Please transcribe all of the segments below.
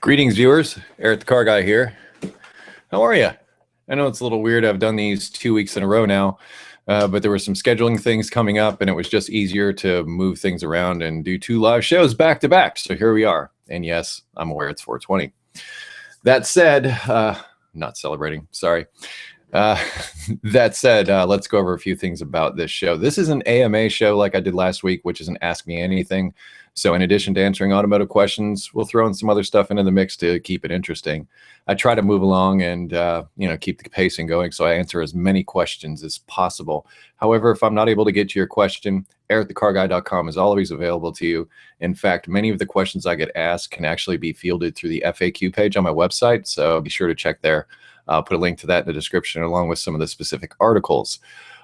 Greetings, viewers. Eric the Car Guy here. How are you? I know it's a little weird. I've done these 2 weeks in a row now, but there were some scheduling things coming up, and it was just easier to move things around and do 2 live shows back to back. So here we are. And yes, I'm aware it's 420. That said, not celebrating. Sorry. That said, let's go over a few things about this show. This is an AMA show like I did last week, which is an Ask Me Anything. So in addition to answering automotive questions, we'll throw in some other stuff into the mix to keep it interesting. I try to move along and keep the pacing going, so I answer as many questions as possible. However, if I'm not able to get to your question, EricTheCarGuy.com is always available to you. In fact, many of the questions I get asked can actually be fielded through the FAQ page on my website, so be sure to check there. I'll put a link to that in the description along with some of the specific articles.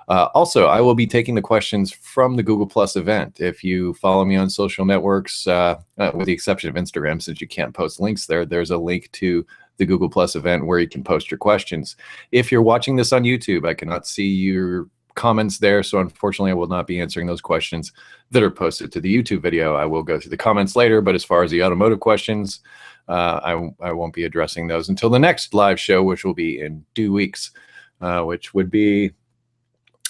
Also, I will be taking the questions from the Google Plus event. If you follow me on social networks, with the exception of Instagram, since you can't post links there, there's a link to the Google Plus event where you can post your questions. If you're watching this on YouTube, I cannot see your comments there, so unfortunately I will not be answering those questions that are posted to the YouTube video. I will go through the comments later, but as far as the automotive questions, I won't be addressing those until the next live show, which will be in 2 weeks, which would be,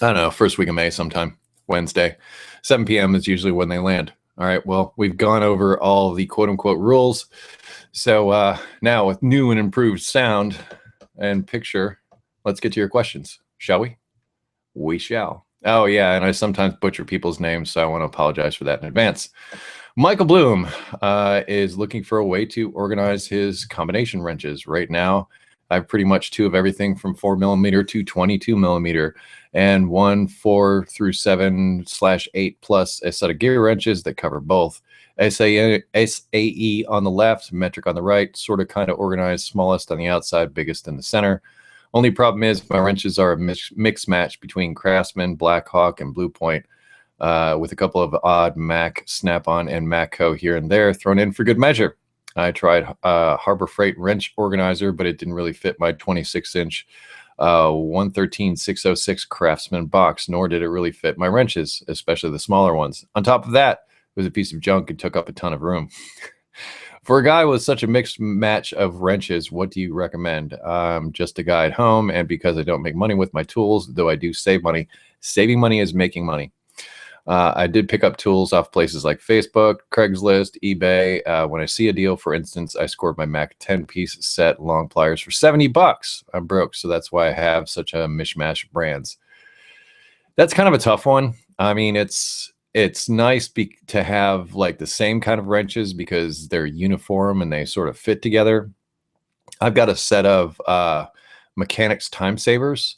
I don't know, first week of May sometime, Wednesday. 7 p.m. is usually when they land. All right, well, we've gone over all the quote-unquote rules. So now with new and improved sound and picture, let's get to your questions, shall we? We shall. Oh, yeah, and I sometimes butcher people's names, so I want to apologize for that in advance. Michael Bloom is looking for a way to organize his combination wrenches. Right now, I have pretty much 2 of everything from 4mm to 22mm, and 1 4 through 7/8 plus a set of gear wrenches that cover both. SAE on the left, metric on the right, sort of kind of organized, smallest on the outside, biggest in the center. Only problem is my wrenches are a mix match between Craftsman, Blackhawk, and Blue Point, with a couple of odd Mac, Snap-on, and Matco here and there thrown in for good measure. I tried Harbor Freight wrench organizer, but it didn't really fit my 26-inch 113-606 Craftsman box, nor did it really fit my wrenches, especially the smaller ones. On top of that, it was a piece of junk and took up a ton of room. For a guy with such a mixed match of wrenches, what do you recommend? Just a guy at home, and because I don't make money with my tools, though I do save money, saving money is making money. I did pick up tools off places like Facebook, Craigslist, eBay. When I see a deal, for instance, I scored my Mac 10-piece set long pliers for $70. I'm broke, so that's why I have such a mishmash of brands. That's kind of a tough one. I mean, it's nice to have like the same kind of wrenches because they're uniform and they sort of fit together. I've got a set of mechanics time savers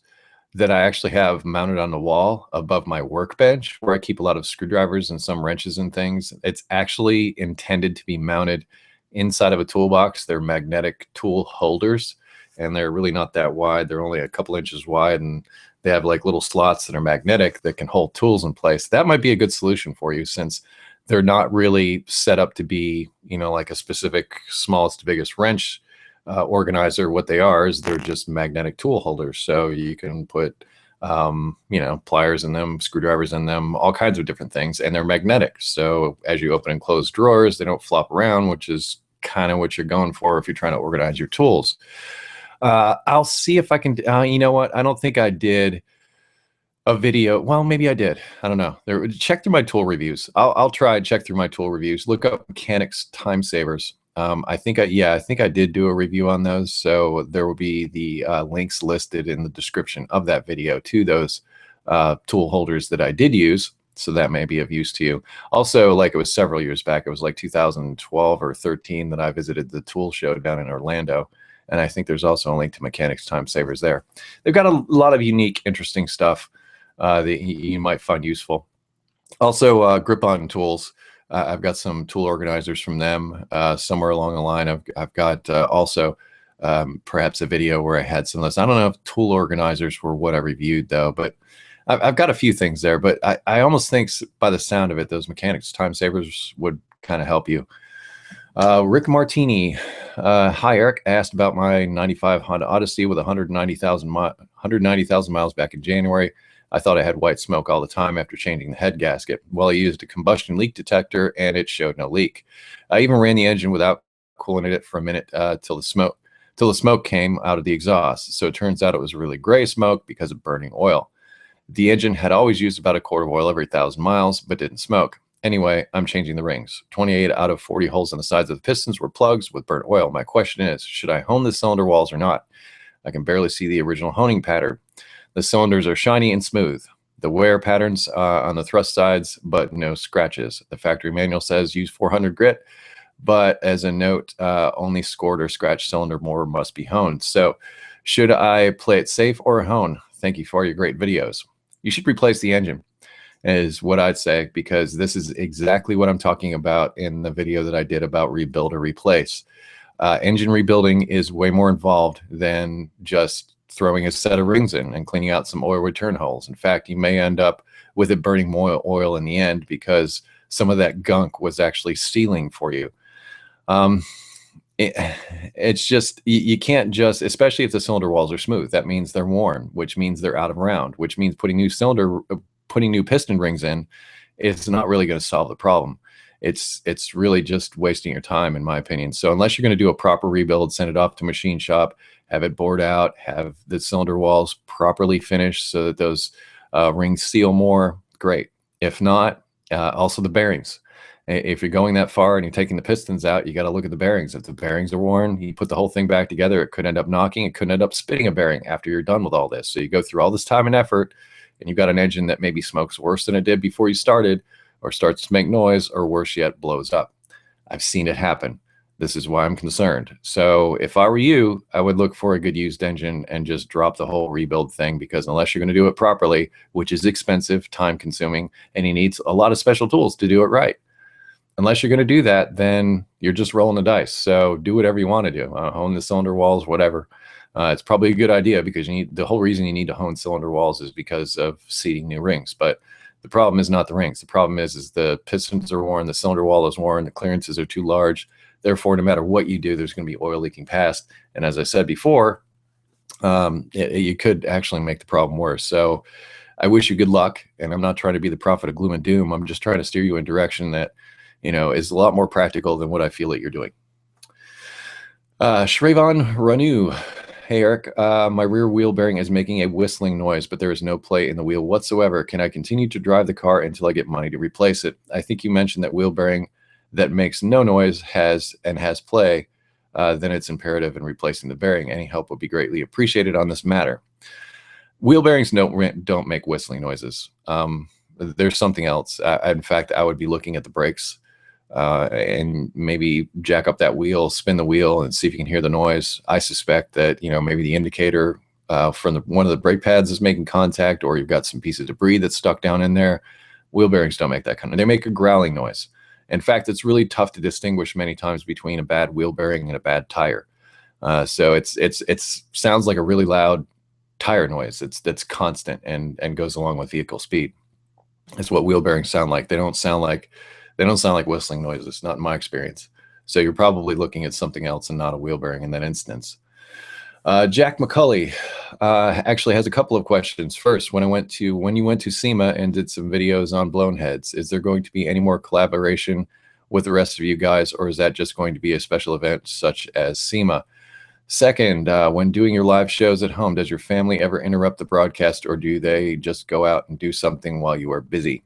that I actually have mounted on the wall above my workbench where I keep a lot of screwdrivers and some wrenches and things. It's actually intended to be mounted inside of a toolbox. They're magnetic tool holders, and they're really not that wide. They're only a couple inches wide, and they have like little slots that are magnetic that can hold tools in place. That might be a good solution for you since they're not really set up to be, like a specific smallest to biggest wrench organizer. What they are is they're just magnetic tool holders. So you can put, pliers in them, screwdrivers in them, all kinds of different things, and they're magnetic. So as you open and close drawers, they don't flop around, which is kind of what you're going for if you're trying to organize your tools. I'll see if I can, you know what? I don't think I did a video. Well, maybe I did. I don't know. Check through my tool reviews. I'll try and check through my tool reviews. Look up mechanics time savers. I think I did do a review on those. So there will be the links listed in the description of that video to those tool holders that I did use. So that may be of use to you. Also, like it was several years back, it was like 2012 or 13 that I visited the tool show down in Orlando. And I think there's also a link to Mechanics Time Savers there. They've got a lot of unique, interesting stuff that you might find useful. Also, Grip-On Tools. I've got some tool organizers from them somewhere along the line. I've got also perhaps a video where I had some of those. I don't know if tool organizers were what I reviewed, though, but I've got a few things there. But I almost think by the sound of it, those Mechanics Time Savers would kind of help you. Rick Martini, hi Eric, asked about my 95 Honda Odyssey with 190,000 miles back in January. I thought I had white smoke all the time after changing the head gasket. Well, I used a combustion leak detector and it showed no leak. I even ran the engine without cooling it for a minute till the smoke came out of the exhaust. So it turns out it was really gray smoke because of burning oil. The engine had always used about a quart of oil every 1,000 miles, but didn't smoke. Anyway, I'm changing the rings. 28 out of 40 holes on the sides of the pistons were plugs with burnt oil. My question is, should I hone the cylinder walls or not? I can barely see the original honing pattern. The cylinders are shiny and smooth. The wear patterns on the thrust sides, but no scratches. The factory manual says use 400 grit, but as a note, only scored or scratched cylinder more must be honed. So should I play it safe or hone? Thank you for your great videos. You should replace the engine, is what I'd say, because this is exactly what I'm talking about in the video that I did about rebuild or replace. Engine rebuilding is way more involved than just throwing a set of rings in and cleaning out some oil return holes. In fact, you may end up with it burning more oil in the end because some of that gunk was actually sealing for you. It's just, you can't just, especially if the cylinder walls are smooth, that means they're worn, which means they're out of round, which means putting new piston rings in is not really going to solve the problem. It's really just wasting your time, in my opinion. So unless you're going to do a proper rebuild, send it off to machine shop, have it bored out, have the cylinder walls properly finished so that those rings seal more, great. If not, also the bearings. If you're going that far and you're taking the pistons out, you got to look at the bearings. If the bearings are worn, you put the whole thing back together, it could end up knocking, it could end up spitting a bearing after you're done with all this. So you go through all this time and effort, and you've got an engine that maybe smokes worse than it did before you started, or starts to make noise, or worse yet, blows up. I've seen it happen. This is why I'm concerned. So if I were you, I would look for a good used engine and just drop the whole rebuild thing, because unless you're going to do it properly, which is expensive, time consuming, and you need a lot of special tools to do it right. Unless you're going to do that, then you're just rolling the dice. So do whatever you want to do. Hone the cylinder walls, whatever. It's probably a good idea, because the whole reason you need to hone cylinder walls is because of seating new rings. But the problem is not the rings. The problem is the pistons are worn, the cylinder wall is worn, the clearances are too large. Therefore, no matter what you do, there's going to be oil leaking past. And as I said before, you could actually make the problem worse. So I wish you good luck. And I'm not trying to be the prophet of gloom and doom. I'm just trying to steer you in a direction that, is a lot more practical than what I feel that you're doing. Shravan Ranu. Hey, Eric, my rear wheel bearing is making a whistling noise, but there is no play in the wheel whatsoever. Can I continue to drive the car until I get money to replace it? I think you mentioned that wheel bearing that makes no noise has play. Then it's imperative in replacing the bearing. Any help would be greatly appreciated on this matter. Wheel bearings don't make whistling noises. There's something else. In fact, I would be looking at the brakes. And maybe jack up that wheel, spin the wheel, and see if you can hear the noise. I suspect that maybe the indicator from one of the brake pads is making contact, or you've got some piece of debris that's stuck down in there. Wheel bearings don't make that kind of. They make a growling noise. In fact, it's really tough to distinguish many times between a bad wheel bearing and a bad tire. So it sounds like a really loud tire noise. That's constant and goes along with vehicle speed. That's what wheel bearings sound like. They don't sound like whistling noises, not in my experience. So you're probably looking at something else and not a wheel bearing in that instance. Jack McCulley actually has a couple of questions. First, when you went to SEMA and did some videos on blown heads, is there going to be any more collaboration with the rest of you guys, or is that just going to be a special event such as SEMA? Second, when doing your live shows at home, does your family ever interrupt the broadcast, or do they just go out and do something while you are busy?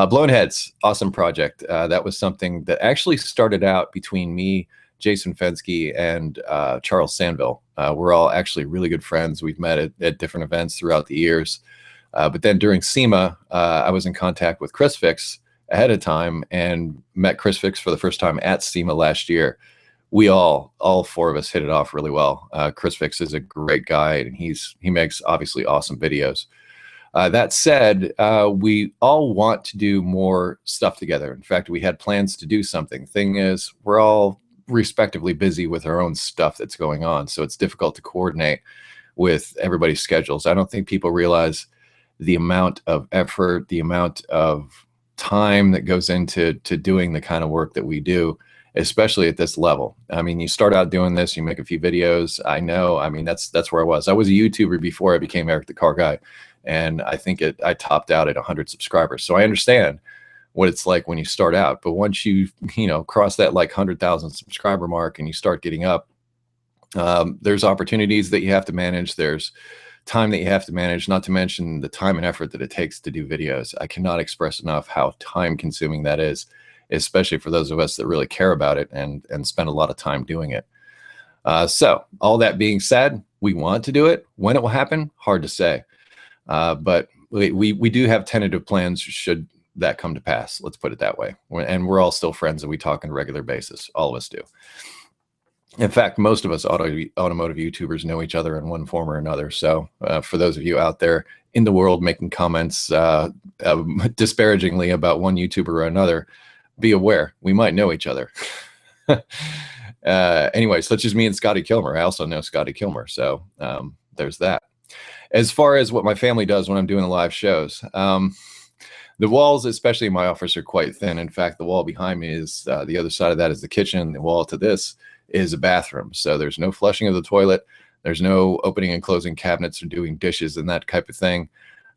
Blown Heads, awesome project. That was something that actually started out between me, Jason Fensky, and Charles Sandville. We're all actually really good friends. We've met at different events throughout the years. But then during SEMA, I was in contact with Chris Fix ahead of time and met Chris Fix for the first time at SEMA last year. We all four of us hit it off really well. Chris Fix is a great guy, and he makes obviously awesome videos. That said, we all want to do more stuff together. In fact, we had plans to do something. Thing is, we're all respectively busy with our own stuff that's going on, so it's difficult to coordinate with everybody's schedules. I don't think people realize the amount of effort, the amount of time that goes into doing the kind of work that we do, especially at this level. I mean, you start out doing this, you make a few videos. I know, I mean, that's where I was. I was a YouTuber before I became Eric the Car Guy, and I think I topped out at 100 subscribers. So I understand what it's like when you start out. But once you cross that like 100,000 subscriber mark and you start getting up, there's opportunities that you have to manage. There's time that you have to manage, not to mention the time and effort that it takes to do videos. I cannot express enough how time consuming that is, especially for those of us that really care about it and spend a lot of time doing it. So all that being said, we want to do it. When it will happen, hard to say. But we do have tentative plans should that come to pass. Let's put it that way. And we're all still friends and we talk on a regular basis. All of us do. In fact, most of us automotive YouTubers know each other in one form or another. So for those of you out there in the world making comments disparagingly about one YouTuber or another, be aware, we might know each other. Anyway, such as me and Scotty Kilmer. I also know Scotty Kilmer. So there's that. As far as what my family does when I'm doing the live shows, the walls, especially in my office, are quite thin. In fact, the wall behind me is the other side of that is the kitchen. The wall to this is a bathroom. So there's no flushing of the toilet. There's no opening and closing cabinets or doing dishes and that type of thing.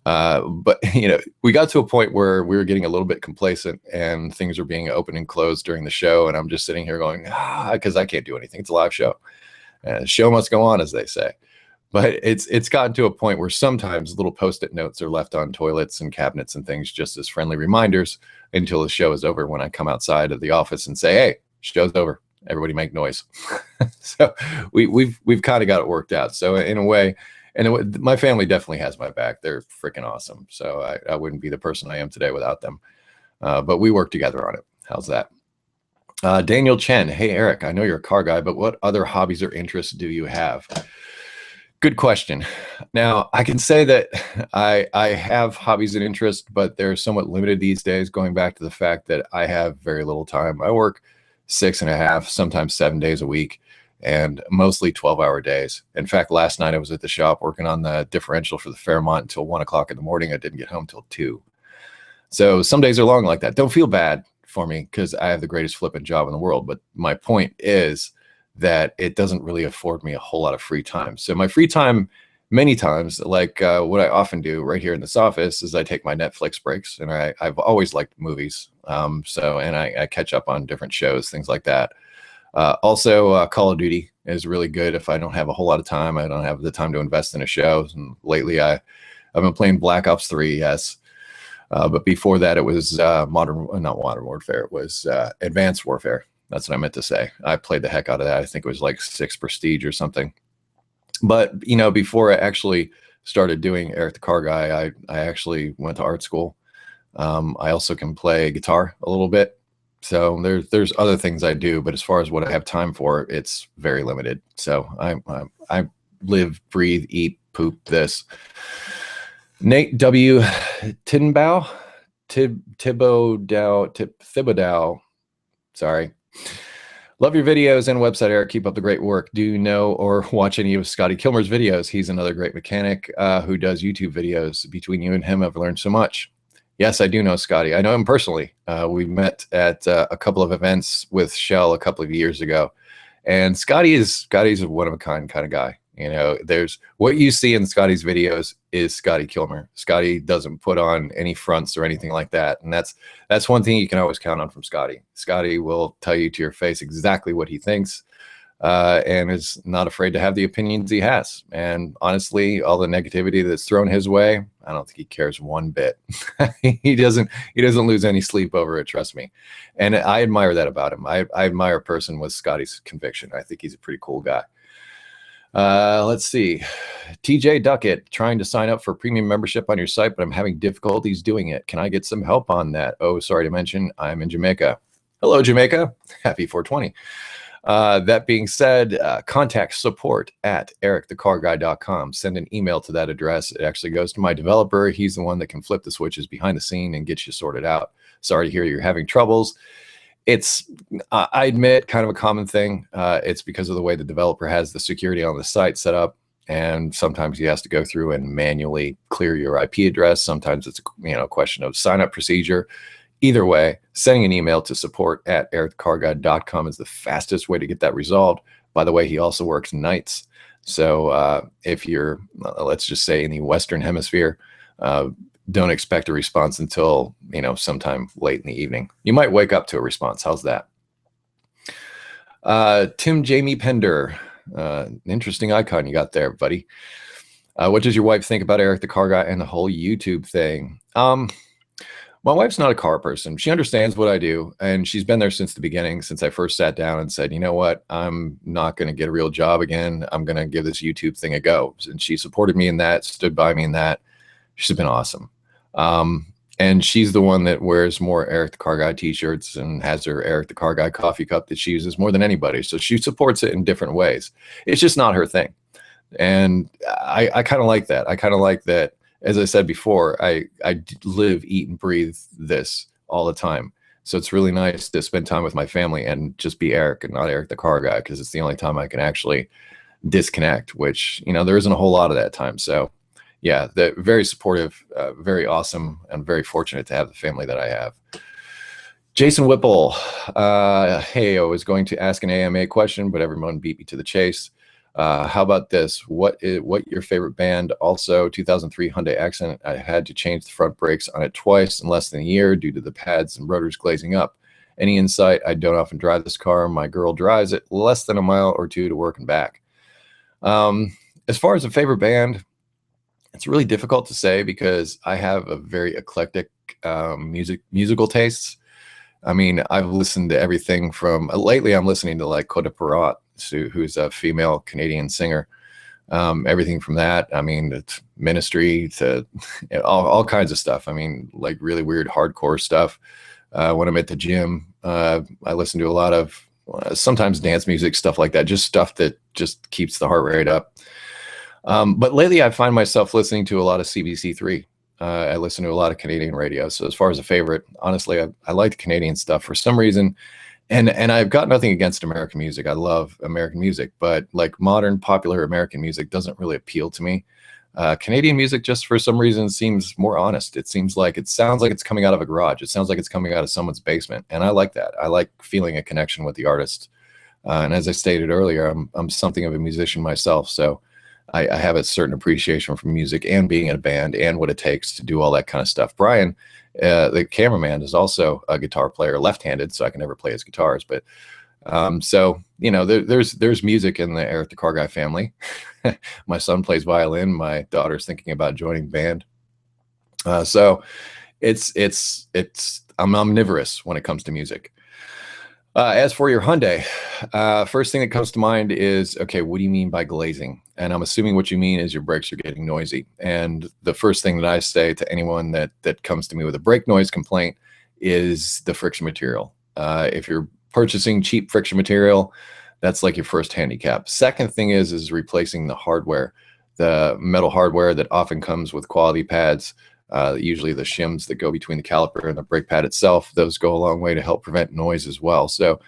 But, we got to a point where we were getting a little bit complacent and things were being opened and closed during the show. And I'm just sitting here going, because I can't do anything. It's a live show. The show must go on, as they say. But it's gotten to a point where sometimes little Post-it notes are left on toilets and cabinets and things just as friendly reminders until the show is over, when I come outside of the office and say, hey, show's over. Everybody make noise. So we've kind of got it worked out. So in a way, my family definitely has my back. They're freaking awesome. So I wouldn't be the person I am today without them. But we work together on it. How's that? Daniel Chen. Hey, Eric, I know you're a car guy, but what other hobbies or interests do you have? Good question. Now, I can say that I have hobbies and interests, but they're somewhat limited these days, going back to the fact that I have very little time. I work 6.5, sometimes 7 days a week, and mostly 12-hour days. In fact, last night I was at the shop working on the differential for the Fairmont until 1 o'clock in the morning. I didn't get home till 2. So some days are long like that. Don't feel bad for me because I have the greatest flipping job in the world. But my point is that it doesn't really afford me a whole lot of free time. So my free time, many times, like what I often do right here in this office, is I take my Netflix breaks, and I've always liked movies. And I catch up on different shows, things like that. Also, Call of Duty is really good if I don't have a whole lot of time. I don't have the time to invest in a show. And lately, I've been playing Black Ops 3, yes. But before that, it was not Modern Warfare. It was Advanced Warfare. That's what I meant to say. I played the heck out of that. I think it was like 6 Prestige or something. But, before I actually started doing Eric the Car Guy, I actually went to art school. I also can play guitar a little bit. So there's other things I do, but as far as what I have time for, it's very limited. So I live, breathe, eat, poop this. Nate W. Thibodeau, sorry. Love your videos and website, Eric. Keep up the great work. Do you know or watch any of Scotty Kilmer's videos? He's another great mechanic who does YouTube videos. Between you and him, I've learned so much. Yes, I do know Scotty. I know him personally. We met at a couple of events with Shell a couple of years ago. And Scotty's a one-of-a-kind kind of guy. There's what you see in Scotty's videos is Scotty Kilmer. Scotty doesn't put on any fronts or anything like that. And that's one thing you can always count on from Scotty. Scotty will tell you to your face exactly what he thinks and is not afraid to have the opinions he has. And honestly, all the negativity that's thrown his way, I don't think he cares one bit. He doesn't lose any sleep over it, trust me. And I admire that about him. I admire a person with Scotty's conviction. I think he's a pretty cool guy. Let's see. TJ Duckett, trying to sign up for premium membership on your site, but I'm having difficulties doing it. Can I get some help on that? Oh, sorry to mention, I'm in Jamaica. Hello, Jamaica. Happy 420. That being said, contact support at EricTheCarGuy.com. Send an email to that address. It actually goes to my developer. He's the one that can flip the switches behind the scene and get you sorted out. Sorry to hear you're having troubles. It's, I admit, kind of a common thing. It's because of the way the developer has the security on the site set up. And sometimes he has to go through and manually clear your IP address. Sometimes it's a question of sign up procedure. Either way, sending an email to support at EricTheCarGuy.com is the fastest way to get that resolved. By the way, he also works nights. So if you're, let's just say, in the Western Hemisphere, don't expect a response until, sometime late in the evening. You might wake up to a response. How's that? Tim Jamie Pender, interesting icon you got there, buddy. What does your wife think about Eric the Car Guy and the whole YouTube thing? My wife's not a car person. She understands what I do, and she's been there since the beginning, since I first sat down and said, you know what, I'm not going to get a real job again. I'm going to give this YouTube thing a go. And she supported me in that, stood by me in that. She's been awesome. And she's the one that wears more Eric the Car Guy t-shirts and has her Eric the Car Guy coffee cup that she uses more than anybody. So she supports it in different ways. It's just not her thing. And I kind of like that. I kind of like that. As I said before, I live, eat, and breathe this all the time. So it's really nice to spend time with my family and just be Eric and not Eric the Car Guy, because it's the only time I can actually disconnect, which, there isn't a whole lot of that time. So yeah, they're very supportive, very awesome, and very fortunate to have the family that I have. Jason Whipple, hey, I was going to ask an AMA question, but everyone beat me to the chase. How about this? What your favorite band? Also, 2003 Hyundai Accent. I had to change the front brakes on it twice in less than a year due to the pads and rotors glazing up. Any insight? I don't often drive this car. My girl drives it less than a mile or two to work and back. As far as a favorite band, it's really difficult to say because I have a very eclectic musical tastes. I mean, I've listened to everything from lately. I'm listening to like Coda Perrot, who's a female Canadian singer. Everything from that. I mean, it's Ministry to all kinds of stuff. I mean, like really weird hardcore stuff. When I'm at the gym, I listen to a lot of sometimes dance music, stuff like that. Just stuff that just keeps the heart rate up. But lately, I find myself listening to a lot of CBC3. I listen to a lot of Canadian radio. So as far as a favorite, honestly, I like the Canadian stuff for some reason. And I've got nothing against American music. I love American music, but like modern popular American music doesn't really appeal to me. Canadian music, just for some reason, seems more honest. It sounds like it's coming out of a garage. It sounds like it's coming out of someone's basement. And I like that. I like feeling a connection with the artist. And as I stated earlier, I'm something of a musician myself. So I have a certain appreciation for music and being in a band and what it takes to do all that kind of stuff. Brian, the cameraman, is also a guitar player, left-handed, so I can never play his guitars. But so there's music in the Eric the Car Guy family. My son plays violin. My daughter's thinking about joining band. So I'm omnivorous when it comes to music. As for your Hyundai, first thing that comes to mind is, okay, what do you mean by glazing? And I'm assuming what you mean is your brakes are getting noisy. And the first thing that I say to anyone that comes to me with a brake noise complaint is the friction material. If you're purchasing cheap friction material, that's like your first handicap. Second thing is replacing the hardware, the metal hardware that often comes with quality pads. Usually the shims that go between the caliper and the brake pad itself, those go a long way to help prevent noise as well. So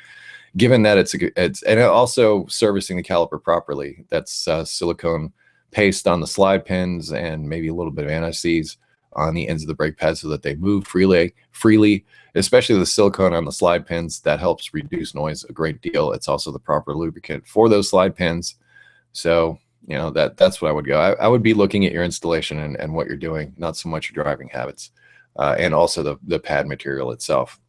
given that it's and also servicing the caliper properly, that's silicone paste on the slide pins and maybe a little bit of anti-seize on the ends of the brake pad so that they move freely, especially the silicone on the slide pins. That helps reduce noise a great deal. It's also the proper lubricant for those slide pins. So that's what I would go. I would be looking at your installation and what you're doing, not so much your driving habits, and also the pad material itself.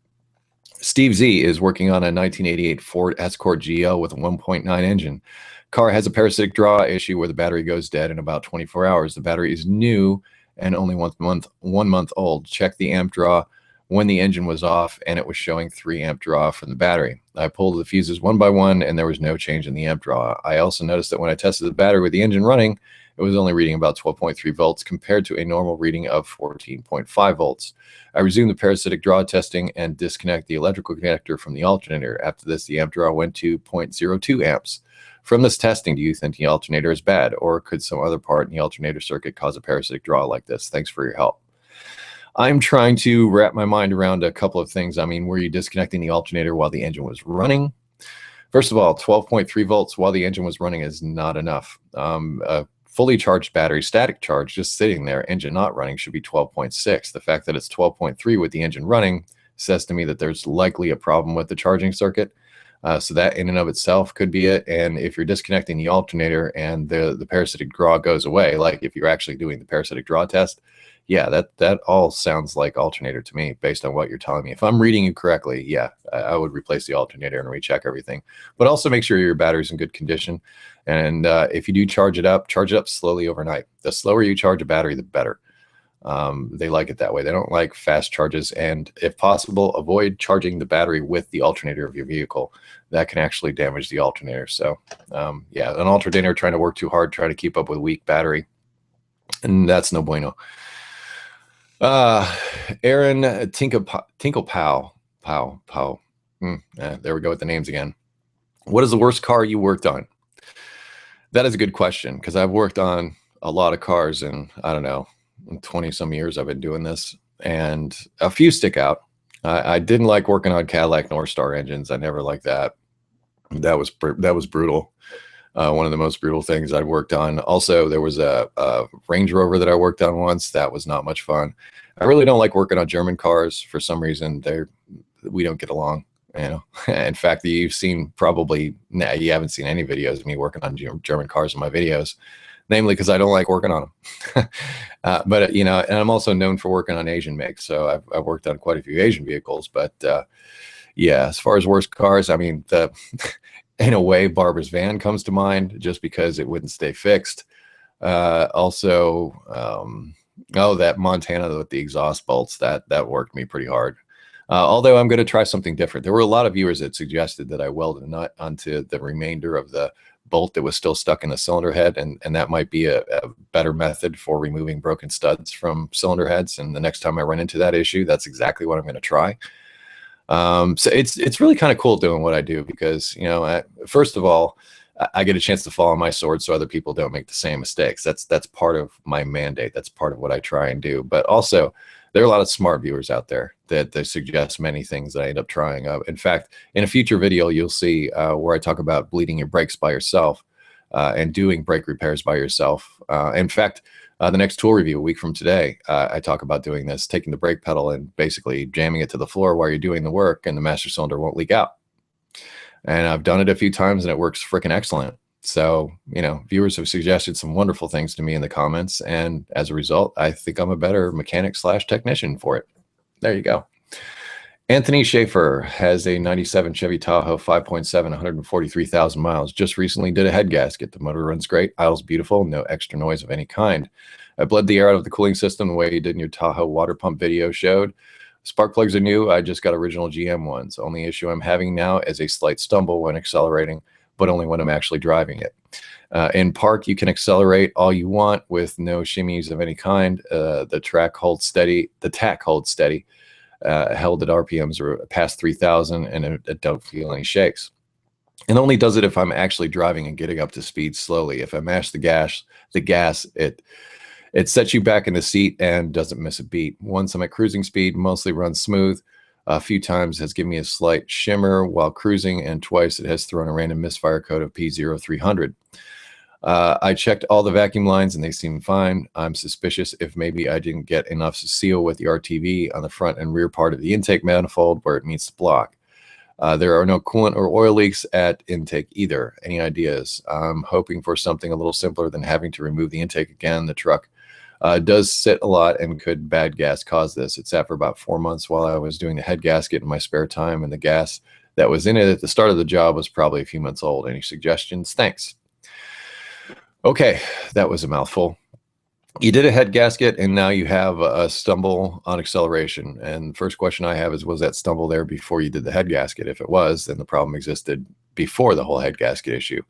Steve Z is working on a 1988 Ford Escort GL with a 1.9 engine. Car has a parasitic draw issue where the battery goes dead in about 24 hours. The battery is new and only 1 month old. Check the amp draw when the engine was off, and it was showing 3 amp draw from the battery. I pulled the fuses one by one, and there was no change in the amp draw. I also noticed that when I tested the battery with the engine running, it was only reading about 12.3 volts compared to a normal reading of 14.5 volts. I resumed the parasitic draw testing and disconnect the electrical connector from the alternator. After this, the amp draw went to 0.02 amps. From this testing, do you think the alternator is bad, or could some other part in the alternator circuit cause a parasitic draw like this? Thanks for your help. I'm trying to wrap my mind around a couple of things. I mean, were you disconnecting the alternator while the engine was running? First of all, 12.3 volts while the engine was running is not enough. A fully charged battery, static charge, just sitting there, engine not running, should be 12.6. The fact that it's 12.3 with the engine running says to me that there's likely a problem with the charging circuit. So that in and of itself could be it. And if you're disconnecting the alternator and the parasitic draw goes away, like if you're actually doing the parasitic draw test, yeah, that all sounds like alternator to me based on what you're telling me. If I'm reading you correctly, yeah, I would replace the alternator and recheck everything. But also make sure your battery's in good condition. And if you do charge it up slowly overnight. The slower you charge a battery, the better. They like it that way. They don't like fast charges. And if possible, avoid charging the battery with the alternator of your vehicle. That can actually damage the alternator. So yeah, an alternator trying to work too hard, trying to keep up with a weak battery, and that's no bueno. Aaron Tinkle Pow. There we go with the names again. What is the worst car you worked on? That is a good question, because I've worked on a lot of cars, and I don't know, 20 some years I've been doing this, and a few stick out. I didn't like working on Cadillac North Star engines. I never liked that. That was brutal. One of the most brutal things I'd worked on. Also, there was a Range Rover that I worked on once. That was not much fun. I really don't like working on German cars. For some reason, we don't get along. You know, in fact, you've seen probably, you haven't seen any videos of me working on German cars in my videos, namely because I don't like working on them. But, you know, and I'm also known for working on Asian makes. So I've worked on quite a few Asian vehicles. But yeah, as far as worst cars, I mean, in a way, Barbara's van comes to mind just because it wouldn't stay fixed. Also, that Montana with the exhaust bolts, that worked me pretty hard. Although I'm going to try something different. There were a lot of viewers that suggested that I weld a nut onto the remainder of the bolt that was still stuck in the cylinder head, and that might be a better method for removing broken studs from cylinder heads. And the next time I run into that issue, that's exactly what I'm going to try. So it's really kind of cool doing what I do, because, you know, first of all, I get a chance to fall on my sword so other people don't make the same mistakes. That's part of my mandate. That's part of what I try and do. But also, there are a lot of smart viewers out there that suggest many things that I end up trying. In fact, in a future video, you'll see where I talk about bleeding your brakes by yourself and doing brake repairs by yourself. In fact, the next tool review, a week from today, I talk about doing this, taking the brake pedal and basically jamming it to the floor while you're doing the work, and the master cylinder won't leak out. And I've done it a few times, and it works freaking excellent. So, you know, viewers have suggested some wonderful things to me in the comments, and as a result, I think I'm a better mechanic / technician for it. There you go. Anthony Schaefer has a 97 Chevy Tahoe 5.7, 143,000 miles. Just recently did a head gasket. The motor runs great, idles beautiful, no extra noise of any kind. I bled the air out of the cooling system the way you did in your Tahoe water pump video showed. Spark plugs are new. I just got original GM ones. Only issue I'm having now is a slight stumble when accelerating, but only when I'm actually driving it. In park, you can accelerate all you want with no shimmies of any kind. The track holds steady. The tack holds steady. Held at RPMs past 3,000, and it don't feel any shakes. It only does it if I'm actually driving and getting up to speed slowly. If I mash the gas, it sets you back in the seat and doesn't miss a beat. Once I'm at cruising speed, mostly runs smooth. A few times has given me a slight shimmer while cruising, and twice it has thrown a random misfire code of P0300. I checked all the vacuum lines and they seem fine. I'm suspicious if maybe I didn't get enough seal with the RTV on the front and rear part of the intake manifold where it meets the block. There are no coolant or oil leaks at intake either. Any ideas? I'm hoping for something a little simpler than having to remove the intake again. The truck does sit a lot, and could bad gas cause this? It sat for about 4 months while I was doing the head gasket in my spare time, and the gas that was in it at the start of the job was probably a few months old. Any suggestions? Thanks. Okay, that was a mouthful. You did a head gasket, and now you have a stumble on acceleration. And the first question I have is, was that stumble there before you did the head gasket? If it was, then the problem existed before the whole head gasket issue.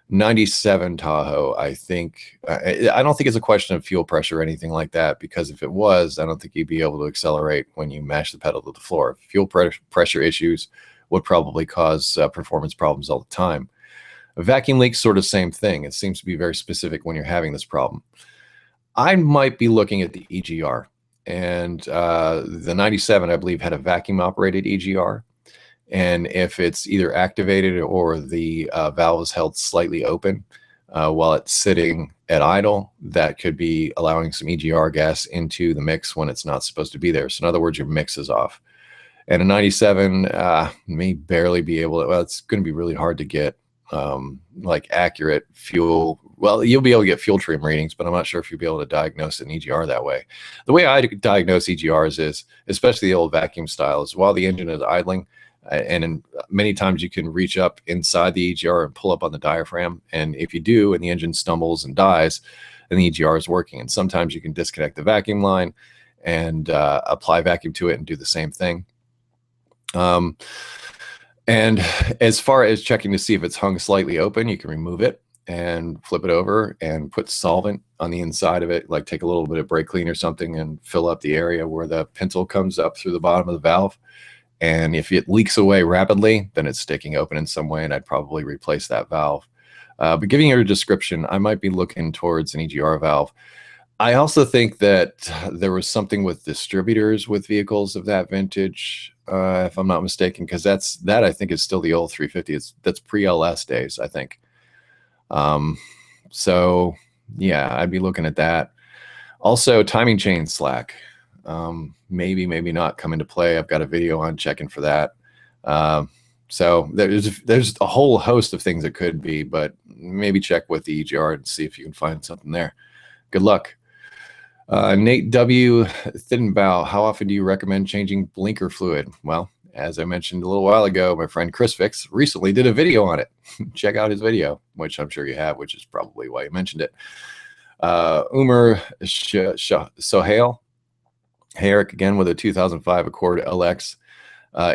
97 Tahoe, I think, I don't think it's a question of fuel pressure or anything like that, because if it was, I don't think you'd be able to accelerate when you mash the pedal to the floor. Fuel pressure issues would probably cause performance problems all the time. A vacuum leak, sort of same thing. It seems to be very specific when you're having this problem. I might be looking at the EGR, and the 97, I believe, had a vacuum operated EGR. And if it's either activated or the valve is held slightly open while it's sitting at idle, that could be allowing some EGR gas into the mix when it's not supposed to be there. So in other words, your mix is off. And a 97 may barely be able to, well, it's going to be really hard to get like accurate fuel. Well, you'll be able to get fuel trim readings, but I'm not sure if you'll be able to diagnose an EGR that way. The way I diagnose EGRs is, especially the old vacuum styles, while the engine is idling, many times you can reach up inside the EGR and pull up on the diaphragm. And if you do, and the engine stumbles and dies, then the EGR is working. And sometimes you can disconnect the vacuum line and apply vacuum to it and do the same thing. And as far as checking to see if it's hung slightly open, you can remove it and flip it over and put solvent on the inside of it, like take a little bit of brake clean or something and fill up the area where the pintle comes up through the bottom of the valve. And if it leaks away rapidly, then it's sticking open in some way, and I'd probably replace that valve. But giving you a description, I might be looking towards an EGR valve. I also think that there was something with distributors with vehicles of that vintage, if I'm not mistaken, because that I think is still the old 350. That's pre-LS days, I think. So yeah, I'd be looking at that. Also, timing chain slack, maybe not come into play. I've got a video on checking for that. So there's a whole host of things it could be, but maybe check with the EGR and see if you can find something there. Good luck. Nate W. Thinbow, how often do you recommend changing blinker fluid? Well, as I mentioned a little while ago, my friend Chris Fix recently did a video on it. Check out his video, which I'm sure you have, which is probably why you mentioned it. Umar Sohail. Hey, Eric, again with a 2005 Accord LX.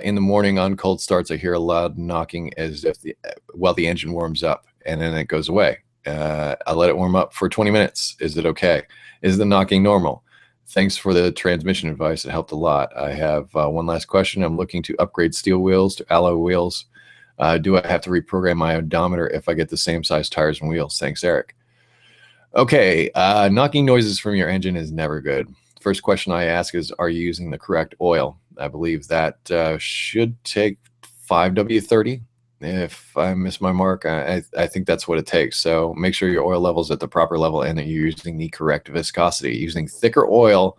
In the morning on cold starts, I hear a loud knocking as if while the engine warms up, and then it goes away. I let it warm up for 20 minutes. Is it okay? Is the knocking normal? Thanks for the transmission advice. It helped a lot. I have one last question. I'm looking to upgrade steel wheels to alloy wheels. Do I have to reprogram my odometer if I get the same size tires and wheels? Thanks, Eric. Okay, knocking noises from your engine is never good. First question I ask is, are you using the correct oil? I believe that should take 5W30. If I miss my mark, I think that's what it takes. So make sure your oil level is at the proper level and that you're using the correct viscosity. Using thicker oil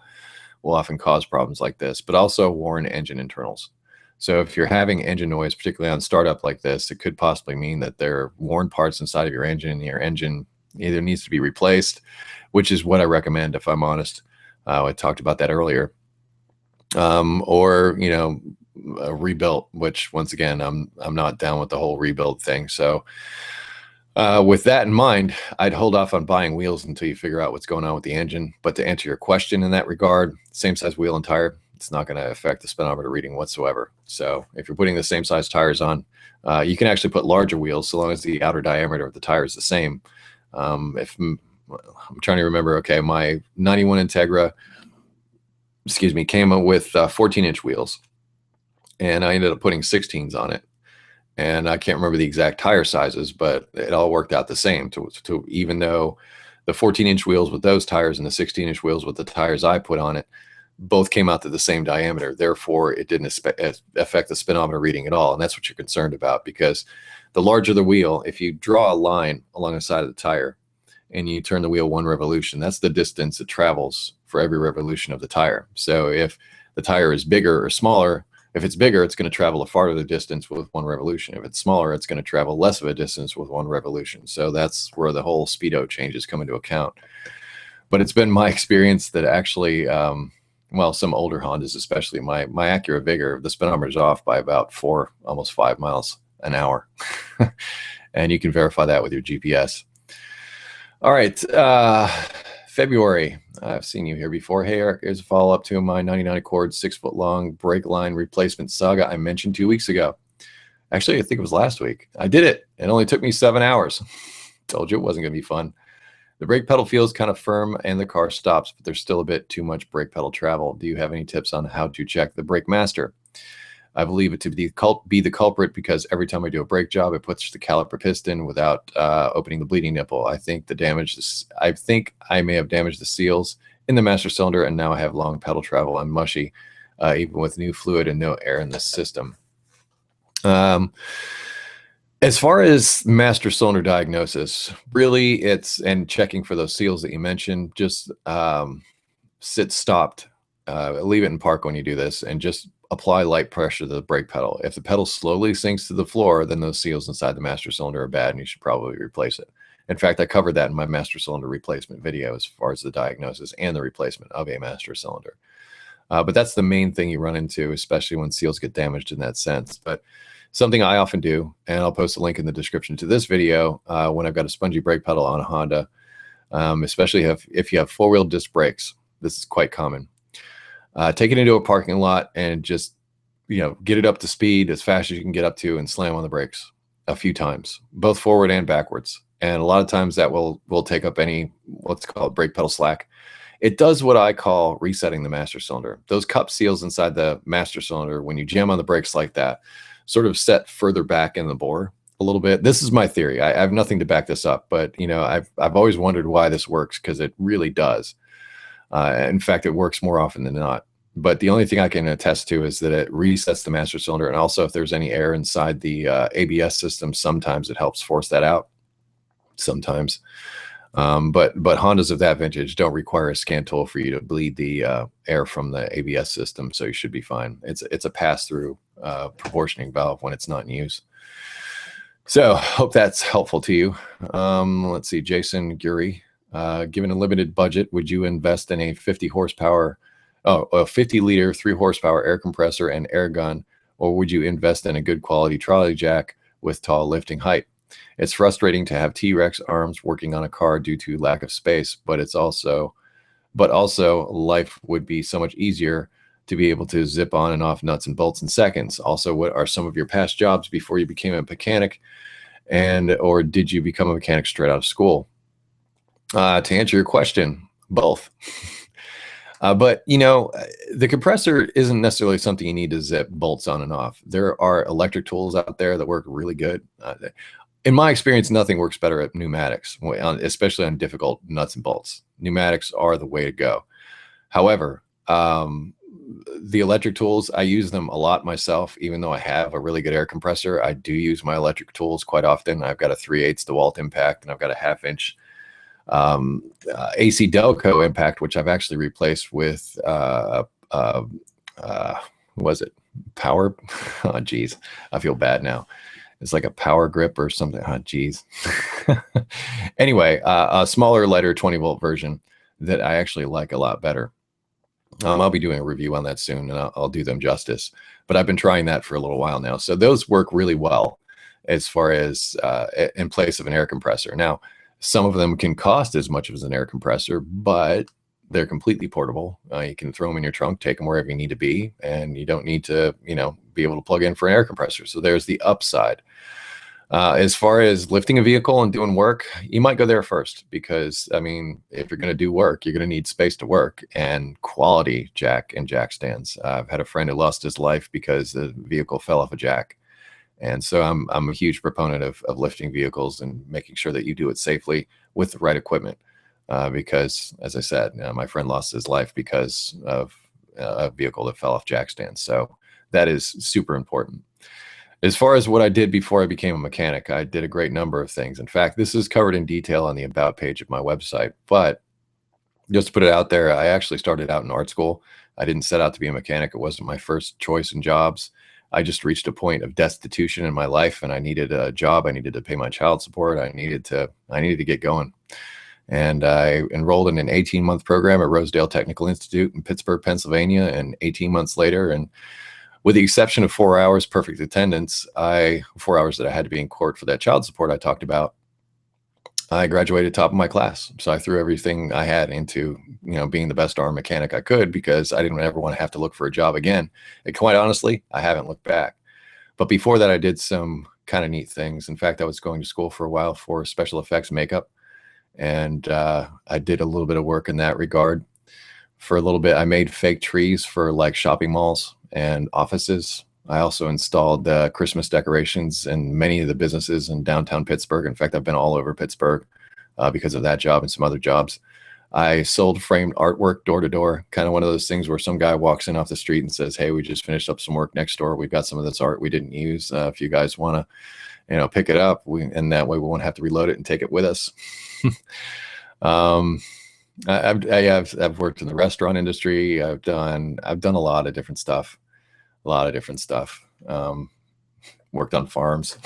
will often cause problems like this, but also worn engine internals. So if you're having engine noise, particularly on startup like this, it could possibly mean that there are worn parts inside of your engine, and your engine either needs to be replaced, which is what I recommend, if I'm honest. I talked about that earlier. Or, rebuilt, which once again, I'm not down with the whole rebuild thing. So with that in mind, I'd hold off on buying wheels until you figure out what's going on with the engine. But to answer your question in that regard, same size wheel and tire, it's not going to affect the speedometer reading whatsoever. So if you're putting the same size tires on, you can actually put larger wheels so long as the outer diameter of the tire is the same. I'm trying to remember, okay, my 91 Integra, came up with 14-inch wheels, and I ended up putting 16s on it. And I can't remember the exact tire sizes, but it all worked out the same. To even though the 14-inch wheels with those tires and the 16-inch wheels with the tires I put on it both came out to the same diameter. Therefore, it didn't affect the speedometer reading at all. And that's what you're concerned about, because the larger the wheel, if you draw a line along the side of the tire and you turn the wheel 1 revolution, that's the distance it travels for every revolution of the tire. So if the tire is bigger or smaller, if it's bigger, it's going to travel a farther distance with 1 revolution. If it's smaller, it's going to travel less of a distance with 1 revolution. So that's where the whole speedo changes come into account. But it's been my experience that actually, well, some older Hondas, especially my Acura Vigor, the speedometer is off by about 4, almost 5 miles an hour. And you can verify that with your GPS. All right, February. I've seen you here before. Hey, Eric, here's a follow-up to my 99 Accord 6-foot-long brake line replacement saga I mentioned 2 weeks ago. Actually, I think it was last week. I did it. It only took me 7 hours. Told you it wasn't going to be fun. The brake pedal feels kind of firm and the car stops, but there's still a bit too much brake pedal travel. Do you have any tips on how to check the brake master? I believe it to be the culprit because every time I do a brake job, it puts the caliper piston without opening the bleeding nipple. I think I may have damaged the seals in the master cylinder, and now I have long pedal travel and mushy, even with new fluid and no air in the system. As far as master cylinder diagnosis, really and checking for those seals that you mentioned, just sit stopped, leave it in park when you do this, and just apply light pressure to the brake pedal. If the pedal slowly sinks to the floor, then those seals inside the master cylinder are bad and you should probably replace it. In fact, I covered that in my master cylinder replacement video as far as the diagnosis and the replacement of a master cylinder. But that's the main thing you run into, especially when seals get damaged in that sense. But something I often do, and I'll post a link in the description to this video, when I've got a spongy brake pedal on a Honda, especially if you have four-wheel disc brakes, this is quite common. Take it into a parking lot and just, get it up to speed as fast as you can get up to and slam on the brakes a few times, both forward and backwards. And a lot of times that will take up any, what's called brake pedal slack. It does what I call resetting the master cylinder. Those cup seals inside the master cylinder, when you jam on the brakes like that, sort of set further back in the bore a little bit. This is my theory. I have nothing to back this up, but I've always wondered why this works, because it really does. In fact, it works more often than not. But the only thing I can attest to is that it resets the master cylinder. And also, if there's any air inside the ABS system, sometimes it helps force that out. Sometimes. But Hondas of that vintage don't require a scan tool for you to bleed the air from the ABS system, so you should be fine. It's a pass-through proportioning valve when it's not in use. So hope that's helpful to you. Let's see, Jason Guri. Given a limited budget, would you invest in a 50 horsepower, a 50 liter 3 horsepower air compressor and air gun, or would you invest in a good quality trolley jack with tall lifting height? It's frustrating to have T-Rex arms working on a car due to lack of space, but also life would be so much easier to be able to zip on and off nuts and bolts in seconds. Also, what are some of your past jobs before you became a mechanic, or did you become a mechanic straight out of school? To answer your question, both. But the compressor isn't necessarily something you need to zip bolts on and off. There are electric tools out there that work really good. In my experience, nothing works better at pneumatics, especially on difficult nuts and bolts. Pneumatics are the way to go. However, the electric tools, I use them a lot myself. Even though I have a really good air compressor, I do use my electric tools quite often. I've got a 3/8 DeWalt impact, and I've got a 1/2 inch AC Delco impact, which I've actually replaced with was it Power? Oh, geez, I feel bad now. It's like a Power Grip or something. Oh, geez. Anyway, a smaller, lighter 20-volt version that I actually like a lot better. I'll be doing a review on that soon, and I'll do them justice. But I've been trying that for a little while now. So those work really well as far as in place of an air compressor. Now, some of them can cost as much as an air compressor, but they're completely portable. You can throw them in your trunk, take them wherever you need to be, and you don't need to, be able to plug in for an air compressor. So there's the upside. As far as lifting a vehicle and doing work, you might go there first, because if you're going to do work, you're going to need space to work and quality jack and jack stands. I've had a friend who lost his life because the vehicle fell off a jack. And so I'm a huge proponent of lifting vehicles and making sure that you do it safely with the right equipment. Because, as I said, my friend lost his life because of a vehicle that fell off jack stands. So that is super important. As far as what I did before I became a mechanic, I did a great number of things. In fact, this is covered in detail on the About page of my website. But just to put it out there, I actually started out in art school. I didn't set out to be a mechanic. It wasn't my first choice in jobs. I just reached a point of destitution in my life, and I needed a job. I needed to pay my child support. I needed to get going. And I enrolled in an 18-month program at Rosedale Technical Institute in Pittsburgh, Pennsylvania. And 18 months later, and with the exception of 4 hours perfect attendance, 4 hours that I had to be in court for that child support I talked about, I graduated top of my class. So I threw everything I had into, being the best arm mechanic I could, because I didn't ever want to have to look for a job again. And quite honestly, I haven't looked back. But before that, I did some kind of neat things. In fact, I was going to school for a while for special effects makeup. And I did a little bit of work in that regard. For a little bit, I made fake trees for like shopping malls and offices. I also installed Christmas decorations in many of the businesses in downtown Pittsburgh. In fact, I've been all over Pittsburgh because of that job and some other jobs. I sold framed artwork door to door, kind of one of those things where some guy walks in off the street and says, "Hey, we just finished up some work next door. We've got some of this art we didn't use. If you guys want to, pick it up, and that way we won't have to reload it and take it with us." I've worked in the restaurant industry. I've done a lot of different stuff. a lot of different stuff. Worked on farms.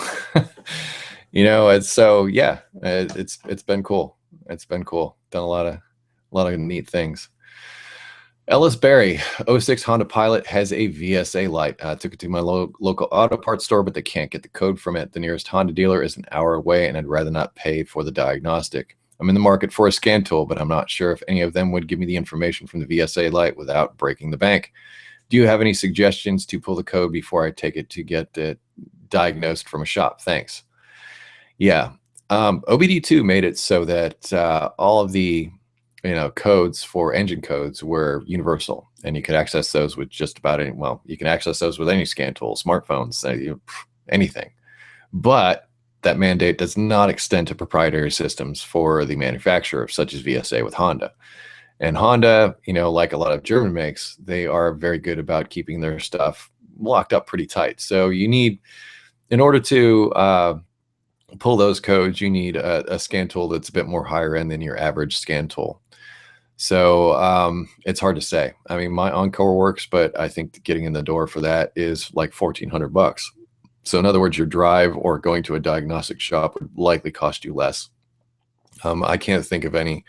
You know, it's so yeah, it's been cool. It's been cool. Done a lot of neat things. Ellis Berry, '06 Honda Pilot has a VSA light. Took it to my local auto parts store, but they can't get the code from it. The nearest Honda dealer is an hour away, and I'd rather not pay for the diagnostic. I'm in the market for a scan tool, but I'm not sure if any of them would give me the information from the VSA light without breaking the bank. Do you have any suggestions to pull the code before I take it to get it diagnosed from a shop? Thanks. Yeah. OBD2 made it so that all of the codes for engine codes were universal, and you could access those with just about any. Well, you can access those with any scan tool, smartphones, anything. But that mandate does not extend to proprietary systems for the manufacturer, such as VSA with Honda. And Honda, like a lot of German makes, they are very good about keeping their stuff locked up pretty tight. So you need, in order to pull those codes, you need a scan tool that's a bit more higher end than your average scan tool. So it's hard to say. I mean, my Encore works, but I think getting in the door for that is like $1,400. So in other words, your drive or going to a diagnostic shop would likely cost you less. I can't think of any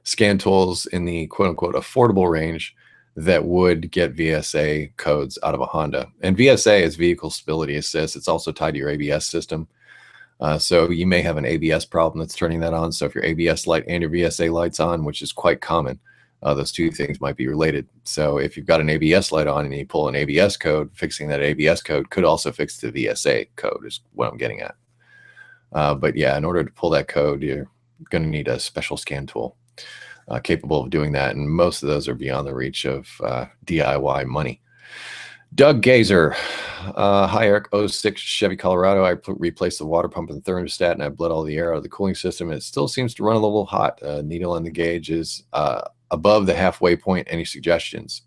scan tools in the quote unquote affordable range that would get VSA codes out of a Honda. And VSA is vehicle stability assist. It's also tied to your ABS system. So you may have an ABS problem that's turning that on. So if your ABS light and your VSA light's on, which is quite common, those two things might be related. So if you've got an ABS light on and you pull an ABS code, fixing that ABS code could also fix the VSA code is what I'm getting at. But yeah, in order to pull that code, you're going to need a special scan tool capable of doing that. And most of those are beyond the reach of DIY money. Doug Gazer, hi Eric, '06 Chevy Colorado. I replaced the water pump and the thermostat, and I bled all the air out of the cooling system, and it still seems to run a little hot. Needle on the gauge is above the halfway point. Any suggestions?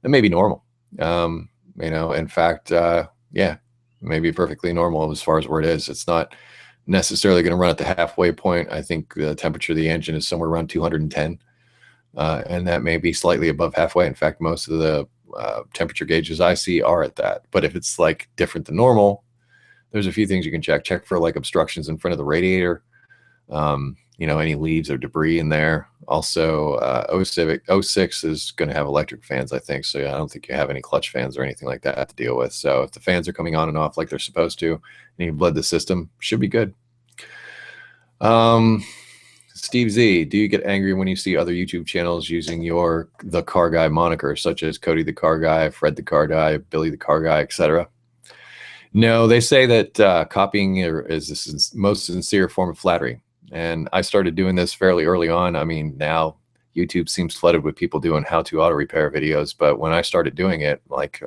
That may be normal. In fact, yeah, maybe perfectly normal as far as where it is. It's not necessarily going to run at the halfway point. I think the temperature of the engine is somewhere around 210, and that may be slightly above halfway. In fact, most of the temperature gauges I see are at that. But if it's like different than normal, there's a few things you can check. Check for like obstructions in front of the radiator, any leaves or debris in there. Also, '06 is going to have electric fans, I think. So yeah, I don't think you have any clutch fans or anything like that to deal with. So if the fans are coming on and off like they're supposed to, and you bled the system, should be good. Steve Z, do you get angry when you see other YouTube channels using your The Car Guy moniker, such as Cody the Car Guy, Fred the Car Guy, Billy the Car Guy, etc.? No, they say that copying is the most sincere form of flattery. And I started doing this fairly early on. I mean, now YouTube seems flooded with people doing how-to auto repair videos. But when I started doing it, like,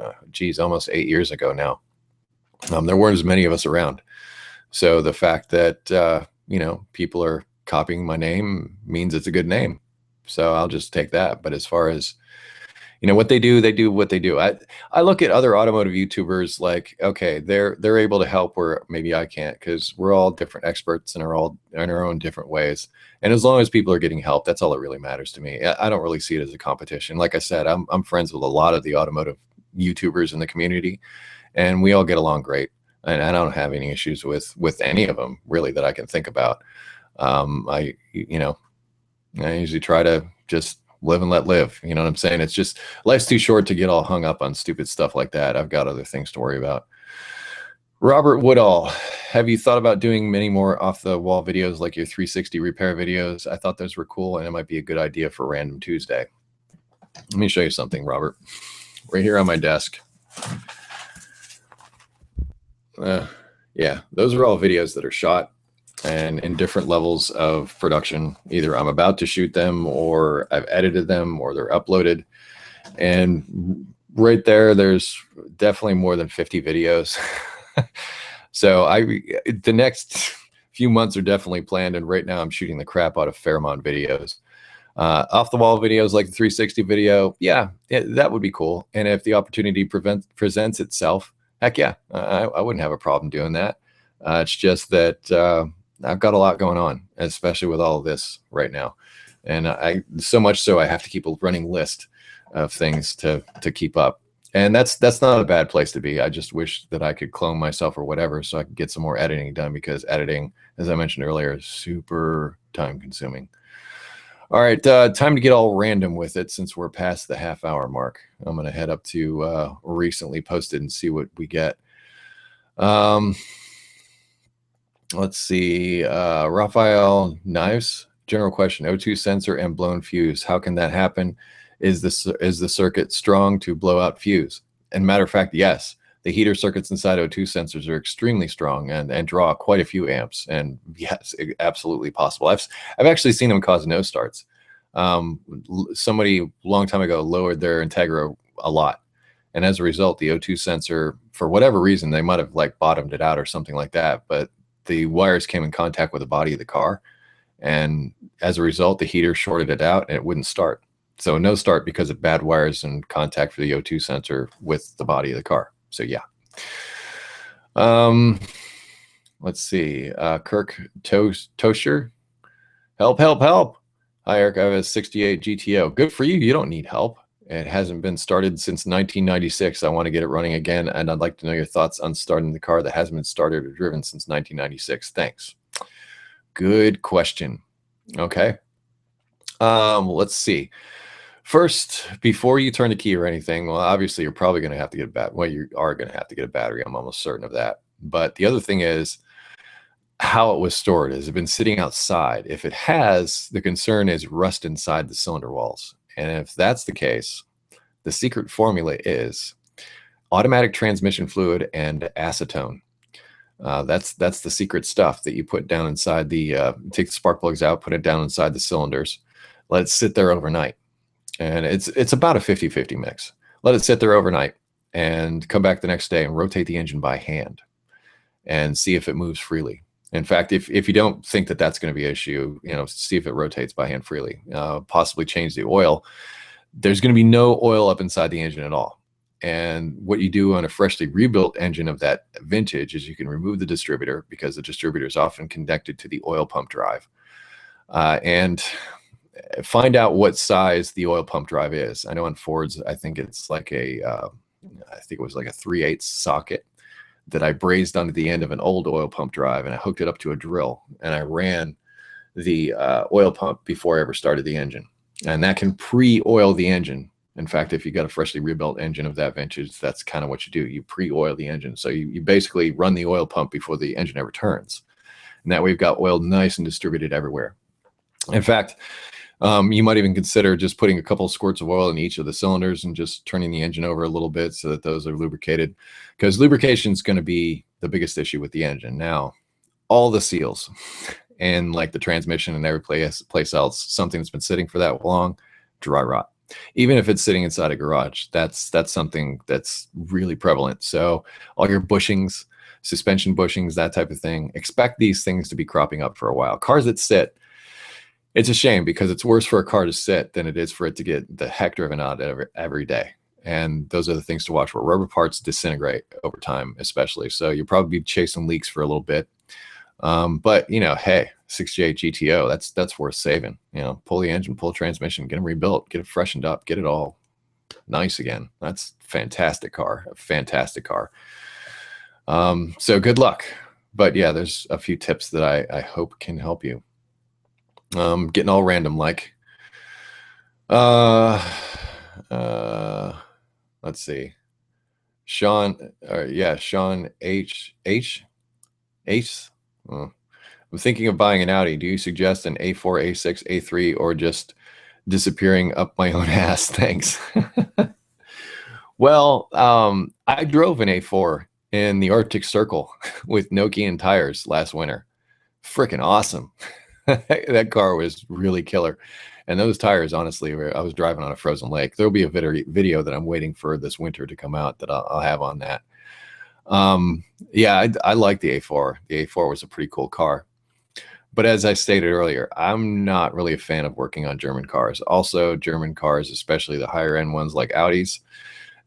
almost 8 years ago now, there weren't as many of us around. So the fact that, people are copying my name means it's a good name. So I'll just take that. But as far as, what they do what they do. I look at other automotive YouTubers like, okay, they're able to help where maybe I can't, because we're all different experts and are all in our own different ways. And as long as people are getting help, that's all that really matters to me. I don't really see it as a competition. Like I said, I'm friends with a lot of the automotive YouTubers in the community, and we all get along great. And I don't have any issues with any of them really that I can think about. I usually try to just live and let live. You know what I'm saying? It's just, life's too short to get all hung up on stupid stuff like that. I've got other things to worry about. Robert Woodall, have you thought about doing many more off the wall videos like your 360 repair videos? I thought those were cool, and it might be a good idea for Random Tuesday. Let me show you something, Robert. Right here on my desk. Yeah, those are all videos that are shot and in different levels of production. Either I'm about to shoot them, or I've edited them, or they're uploaded. And right there's definitely more than 50 videos. So the next few months are definitely planned, and right now I'm shooting the crap out of Fairmont videos. Off the wall videos like the 360 video, yeah, that would be cool. And if the opportunity presents itself, heck yeah, I wouldn't have a problem doing that. It's just that I've got a lot going on, especially with all of this right now. And so much so I have to keep a running list of things to keep up. And that's not a bad place to be. I just wish that I could clone myself or whatever so I could get some more editing done, because editing, as I mentioned earlier, is super time consuming. All right, time to get all random with it since we're past the half-hour mark. I'm going to head up to recently posted and see what we get. Let's see. Raphael Knives, general question: O2 sensor and blown fuse. How can that happen? Is the circuit strong to blow out fuse? And matter of fact, yes. The heater circuits inside O2 sensors are extremely strong and draw quite a few amps. And yes, absolutely possible. I've actually seen them cause no starts. Somebody a long time ago lowered their Integra a lot, and as a result, the O2 sensor, for whatever reason, they might have like bottomed it out or something like that, but the wires came in contact with the body of the car, and as a result, the heater shorted it out and it wouldn't start. So no start because of bad wires and contact for the O2 sensor with the body of the car. So yeah. Let's see. Kirk Toaster. Help. Hi, Eric. I have a 68 GTO. Good for you. You don't need help. It hasn't been started since 1996. I want to get it running again, and I'd like to know your thoughts on starting the car that hasn't been started or driven since 1996. Thanks. Good question. Okay. Let's see. First, before you turn the key or anything, well, obviously you're probably going to have to get a battery. Well, you are going to have to get a battery. I'm almost certain of that. But the other thing is how it was stored. Has it been sitting outside? If it has, the concern is rust inside the cylinder walls. And if that's the case, the secret formula is automatic transmission fluid and acetone. That's the secret stuff that you put down inside the, take the spark plugs out, put it down inside the cylinders, let it sit there overnight. And it's about a 50-50 mix. Let it sit there overnight and come back the next day and rotate the engine by hand and see if it moves freely. In fact, if you don't think that that's going to be an issue, see if it rotates by hand freely. Possibly change the oil. There's going to be no oil up inside the engine at all. And what you do on a freshly rebuilt engine of that vintage is you can remove the distributor, because the distributor is often connected to the oil pump drive, and find out what size the oil pump drive is. I know on Fords, I think it's like I think it was like a 3/8 socket that I brazed onto the end of an old oil pump drive, and I hooked it up to a drill, and I ran the oil pump before I ever started the engine. And that can pre-oil the engine. In fact, if you got a freshly rebuilt engine of that vintage, that's kind of what you do. You pre-oil the engine. So you basically run the oil pump before the engine ever turns. And that way you've got oil nice and distributed everywhere. In fact, you might even consider just putting a couple of squirts of oil in each of the cylinders and just turning the engine over a little bit so that those are lubricated, because lubrication is going to be the biggest issue with the engine. Now, all the seals and like the transmission and every place else, something that's been sitting for that long, dry rot. Even if it's sitting inside a garage, that's something that's really prevalent. So all your bushings, suspension bushings, that type of thing, expect these things to be cropping up for a while. Cars that sit, it's a shame, because it's worse for a car to sit than it is for it to get the heck driven out every day. And those are the things to watch for. Rubber parts disintegrate over time, especially. So you'll probably be chasing leaks for a little bit. But hey, 68 GTO, that's worth saving. Pull the engine, pull the transmission, get them rebuilt, get it freshened up, get it all nice again. That's a fantastic car. So good luck. But yeah, there's a few tips that I hope can help you. Getting all random like. Let's see. Sean H. I'm thinking of buying an Audi. Do you suggest an A4, A6, A3, or just disappearing up my own ass? Thanks. Well, I drove an A4 in the Arctic Circle with Nokian tires last winter. Freaking awesome. That car was really killer. And those tires, honestly, I was driving on a frozen lake. There'll be a video that I'm waiting for this winter to come out that I'll have on that. Yeah, I like the A4. The A4 was a pretty cool car. But as I stated earlier, I'm not really a fan of working on German cars. Also, German cars, especially the higher end ones like Audis,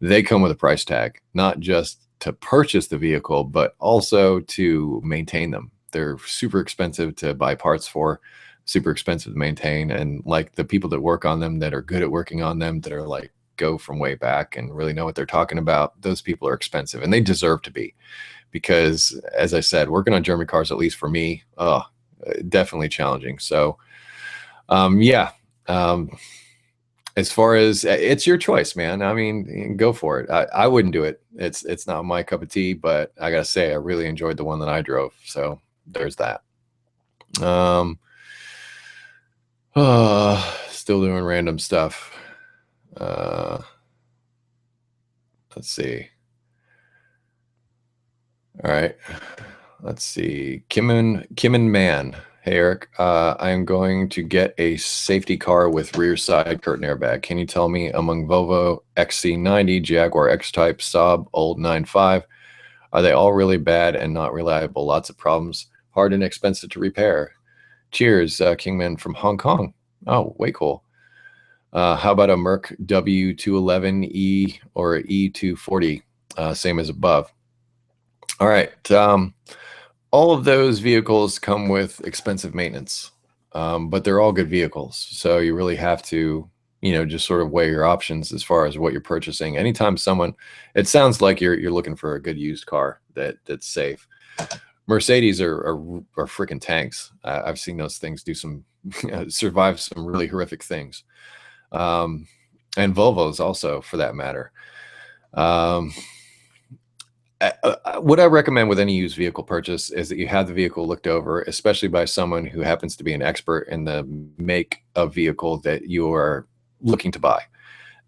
they come with a price tag, not just to purchase the vehicle, but also to maintain them. They're super expensive to buy parts for, super expensive to maintain. And like the people that work on them, that are good at working on them, that are like go from way back and really know what they're talking about, those people are expensive, and they deserve to be, because as I said, working on German cars, at least for me, definitely challenging. So yeah, as far as, it's your choice, man. I mean, go for it. I wouldn't do it. It's not my cup of tea, but I gotta say, I really enjoyed the one that I drove. So there's that. Still doing random stuff. Let's see. All right. Let's see. Kim and Man. Hey, Eric. I am going to get a safety car with rear side curtain airbag. Can you tell me, among Volvo XC90, Jaguar X-Type, Saab, old 9.5, are they all really bad and not reliable? Lots of problems, hard and expensive to repair. Cheers, Kingman from Hong Kong. Oh, way cool. How about a Merc W211E or E240? Same as above. All right. All of those vehicles come with expensive maintenance, but they're all good vehicles. So you really have to, just sort of weigh your options as far as what you're purchasing. Anytime it sounds like you're looking for a good used car that's safe. Mercedes are freaking tanks. I've seen those things do survive some really horrific things. And Volvos also, for that matter. What I recommend with any used vehicle purchase is that you have the vehicle looked over, especially by someone who happens to be an expert in the make of vehicle that you are looking to buy.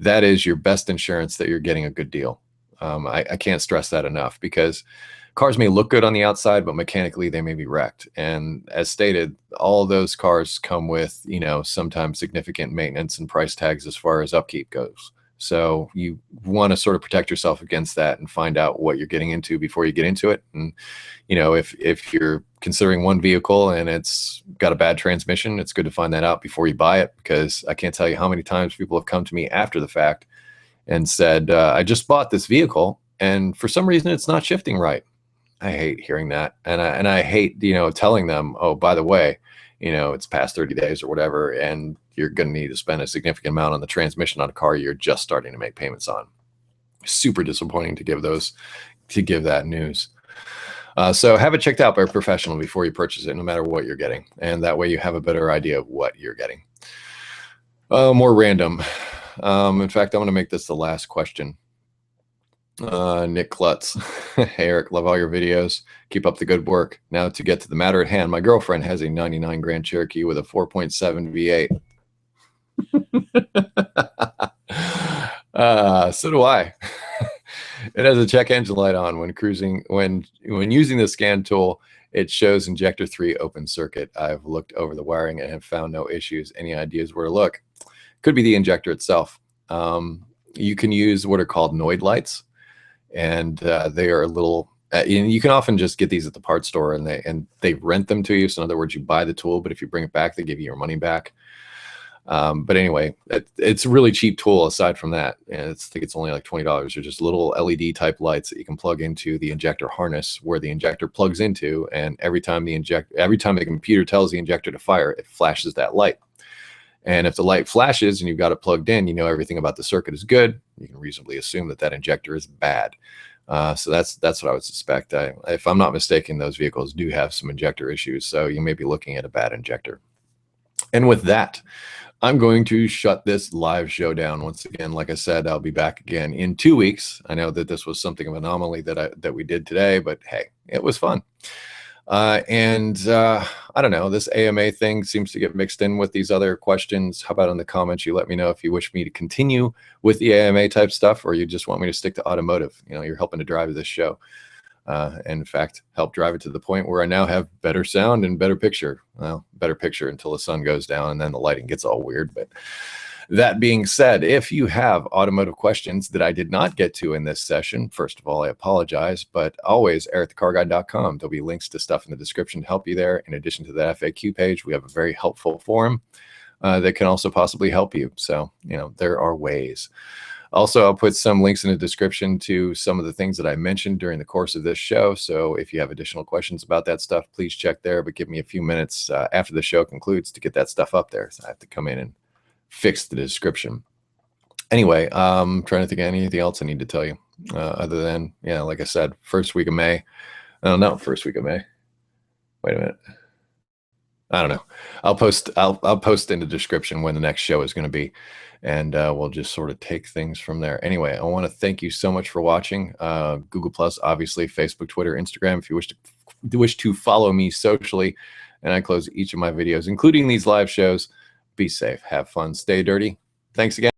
That is your best insurance that you're getting a good deal. I can't stress that enough, because cars may look good on the outside, but mechanically they may be wrecked. And as stated, all those cars come with, sometimes significant maintenance and price tags as far as upkeep goes. So you want to sort of protect yourself against that and find out what you're getting into before you get into it. And, if you're considering one vehicle and it's got a bad transmission, it's good to find that out before you buy it, because I can't tell you how many times people have come to me after the fact and said, I just bought this vehicle and for some reason it's not shifting right. I hate hearing that. And I hate, telling them, oh, by the way, it's past 30 days or whatever, and you're going to need to spend a significant amount on the transmission on a car you're just starting to make payments on. Super disappointing to give that news. So have it checked out by a professional before you purchase it, no matter what you're getting. And that way you have a better idea of what you're getting. More random. In fact, I'm going to make this the last question. Nick Klutz. Hey, Eric, love all your videos. Keep up the good work. Now to get to the matter at hand. My girlfriend has a 99 Grand Cherokee with a 4.7 V8. So do I. It has a check engine light on when cruising. When using the scan tool, it shows injector 3 open circuit. I've looked over the wiring and have found no issues. Any ideas where to look? Could be the injector itself. You can use what are called Noid lights. And they are a little, and you can often just get these at the parts store, and they rent them to you. So in other words, you buy the tool, but if you bring it back, they give you your money back. But anyway, it's a really cheap tool aside from that. And I think it's only like $20. They're just little LED type lights that you can plug into the injector harness where the injector plugs into. And every time the computer tells the injector to fire, it flashes that light. And if the light flashes and you've got it plugged in, everything about the circuit is good. You can reasonably assume that injector is bad. So that's what I would suspect. If I'm not mistaken, those vehicles do have some injector issues. So you may be looking at a bad injector. And with that, I'm going to shut this live show down. Once again, like I said, I'll be back again in 2 weeks. I know that this was something of an anomaly that we did today, but hey, it was fun. I don't know, this AMA thing seems to get mixed in with these other questions. How about in the comments, you let me know if you wish me to continue with the AMA type stuff, or you just want me to stick to automotive. You're helping to drive this show. And in fact, help drive it to the point where I now have better sound and better picture. Well, better picture until the sun goes down and then the lighting gets all weird. But that being said, if you have automotive questions that I did not get to in this session, first of all, I apologize, but always EricTheCarGuy.com. There'll be links to stuff in the description to help you there. In addition to that FAQ page, we have a very helpful forum that can also possibly help you. So, there are ways. Also, I'll put some links in the description to some of the things that I mentioned during the course of this show. So if you have additional questions about that stuff, please check there, but give me a few minutes after the show concludes to get that stuff up there. So I have to come in and fix the description. Anyway, trying to think of anything else I need to tell you, other than, yeah, like I said, first week of May. No, first week of May. Wait a minute. I don't know. I'll post in the description when the next show is going to be, and we'll just sort of take things from there. Anyway, I want to thank you so much for watching. Google Plus, obviously, Facebook, Twitter, Instagram. If you wish to follow me socially, and I close each of my videos, including these live shows. Be safe, have fun, stay dirty. Thanks again.